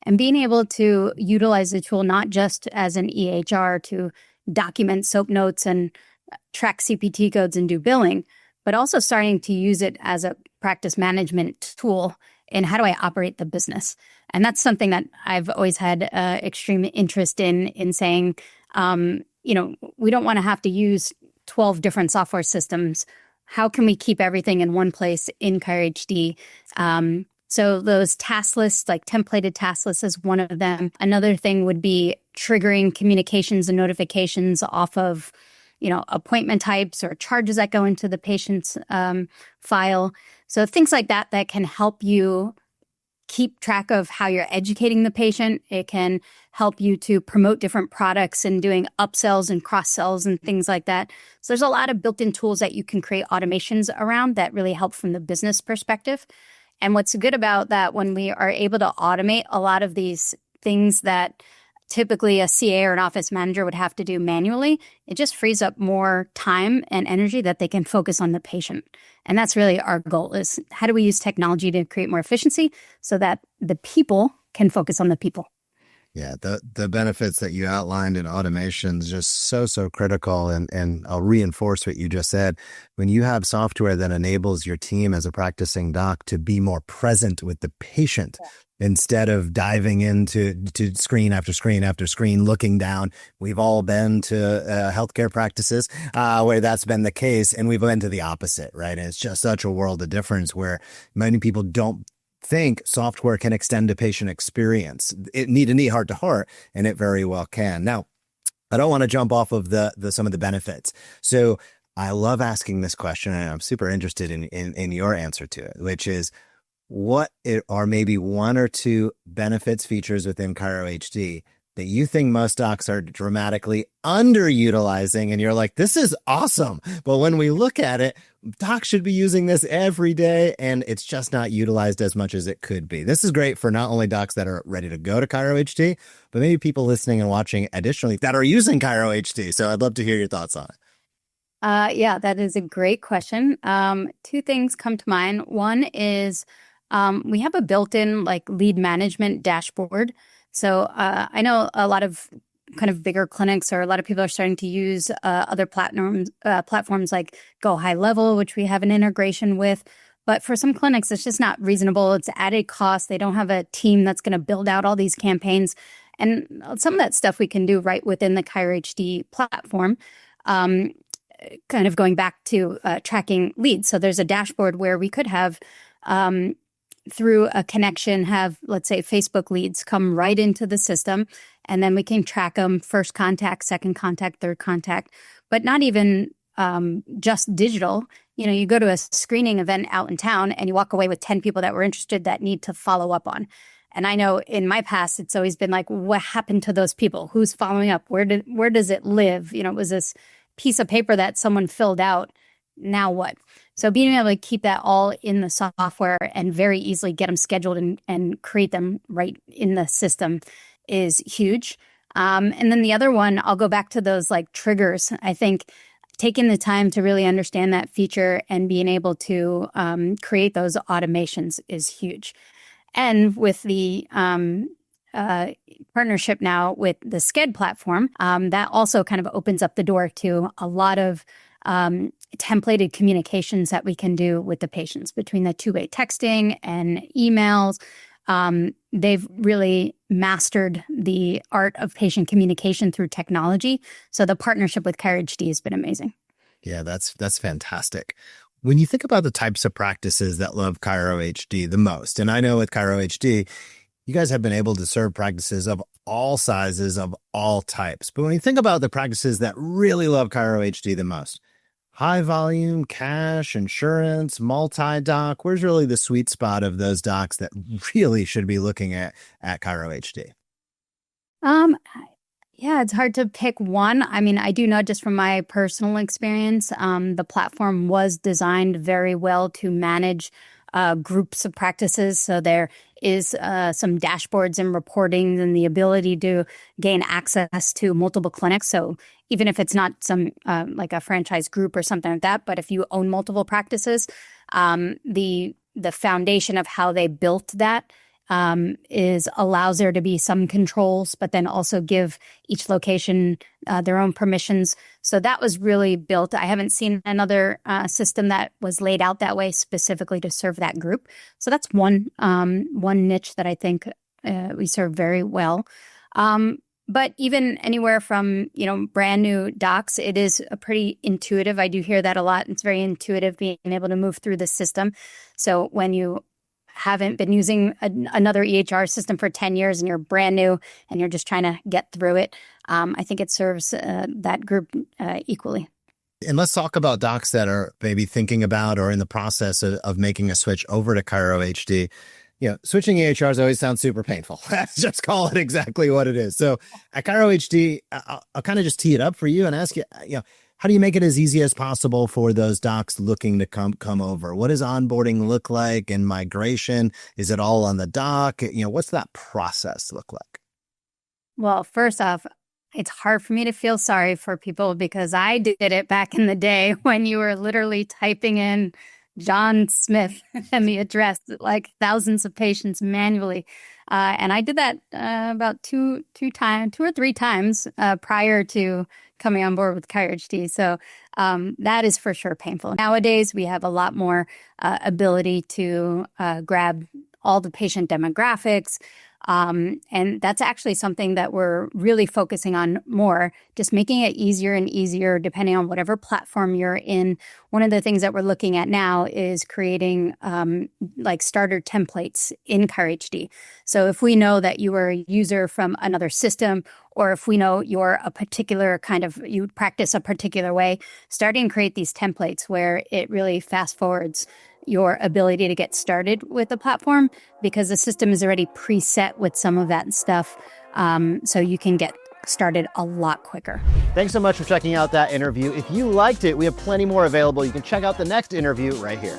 and being able to utilize the tool not just as an EHR to document SOAP notes and track CPT codes and do billing, but also starting to use it as a practice management tool in how do I operate the business. And that's something that I've always had extreme interest in saying, we don't want to have to use 12 different software systems. How can we keep everything in one place in ChiroHD? So those task lists, like templated task lists is one of them. Another thing would be triggering communications and notifications off of, appointment types or charges that go into the patient's file. So things like that can help you keep track of how you're educating the patient. It can help you to promote different products and doing upsells and cross-sells and things like that. So there's a lot of built-in tools that you can create automations around that really help from the business perspective. And what's good about that, when we are able to automate a lot of these things that typically a CA or an office manager would have to do manually, it just frees up more time and energy that they can focus on the patient. And that's really our goal, is how do we use technology to create more efficiency so that the people can focus on the people. Yeah, the benefits that you outlined in automation is just so critical. And I'll reinforce what you just said. When you have software that enables your team as a practicing doc to be more present with the patient, instead of diving into screen after screen after screen, looking down. We've all been to healthcare practices where that's been the case, and we've been to the opposite, right? And it's just such a world of difference where many people don't think software can extend a patient experience. It need a knee heart to heart, and it very well can. Now, I don't want to jump off of some of the benefits. So I love asking this question, and I'm super interested in your answer to it, which is, what are maybe one or two benefits, features within ChiroHD that you think most docs are dramatically underutilizing, and you're like, this is awesome, but when we look at it, docs should be using this every day, and it's just not utilized as much as it could be. This is great for not only docs that are ready to go to ChiroHD, but maybe people listening and watching additionally that are using ChiroHD. So I'd love to hear your thoughts on it. Yeah, that is a great question. Two things come to mind. One is we have a built-in lead management dashboard. So I know a lot of kind of bigger clinics, or a lot of people are starting to use other platforms like Go High Level, which we have an integration with. But for some clinics, it's just not reasonable. It's added cost. They don't have a team that's going to build out all these campaigns. And some of that stuff we can do right within the ChiroHD platform. Kind of going back to tracking leads. So there's a dashboard where we could have through a connection, have, let's say, Facebook leads come right into the system, and then we can track them: first contact, second contact, third contact, but not even just digital. You go to a screening event out in town and you walk away with 10 people that were interested that need to follow up on. And I know in my past, it's always been like, what happened to those people? Who's following up? Where does it live? It was this piece of paper that someone filled out. Now what? So being able to keep that all in the software and very easily get them scheduled and create them right in the system is huge. And then the other one, I'll go back to those triggers. I think taking the time to really understand that feature and being able to create those automations is huge. And with the partnership now with the Sked platform, that also kind of opens up the door to a lot of templated communications that we can do with the patients between the two-way texting and emails. They've really mastered the art of patient communication through technology. So the partnership with ChiroHD has been amazing. Yeah, that's fantastic. When you think about the types of practices that love ChiroHD the most, and I know with ChiroHD, you guys have been able to serve practices of all sizes, of all types. But when you think about the practices that really love ChiroHD the most, high volume, cash, insurance, multi-doc, where's really the sweet spot of those docs that really should be looking at ChiroHD? Yeah, it's hard to pick one. I mean, I do know just from my personal experience, the platform was designed very well to manage groups of practices. So there is some dashboards and reporting and the ability to gain access to multiple clinics. So even if it's not some like a franchise group or something like that, but if you own multiple practices, the foundation of how they built that is allows there to be some controls, but then also give each location their own permissions. So that was really built. I haven't seen another system that was laid out that way specifically to serve that group. So that's one niche that I think we serve very well. But even anywhere from, brand new docs, it is a pretty intuitive. I do hear that a lot. It's very intuitive being able to move through the system. So when you haven't been using another EHR system for 10 years and you're brand new and you're just trying to get through it, I think it serves that group equally. And let's talk about docs that are maybe thinking about or in the process of making a switch over to ChiroHD. Switching EHRs always sounds super painful. Let's just call it exactly what it is. So at ChiroHD, I'll kind of just tee it up for you and ask you, how do you make it as easy as possible for those docs looking to come over? What does onboarding look like and migration? Is it all on the doc? What's that process look like? Well, first off, it's hard for me to feel sorry for people because I did it back in the day when you were literally typing in John Smith and the address, like thousands of patients manually. And I did that about two or three times prior to coming on board with ChiroHD. So that is for sure painful. Nowadays, we have a lot more ability to grab all the patient demographics. And that's actually something that we're really focusing on more, just making it easier and easier depending on whatever platform you're in. One of the things that we're looking at now is creating like starter templates in ChiroHD. So if we know that you are a user from another system, or if we know you're a particular you practice a particular way, starting to create these templates where it really fast forwards your ability to get started with the platform because the system is already preset with some of that stuff. So you can get started a lot quicker. Thanks so much for checking out that interview. If you liked it, we have plenty more available. You can check out the next interview right here.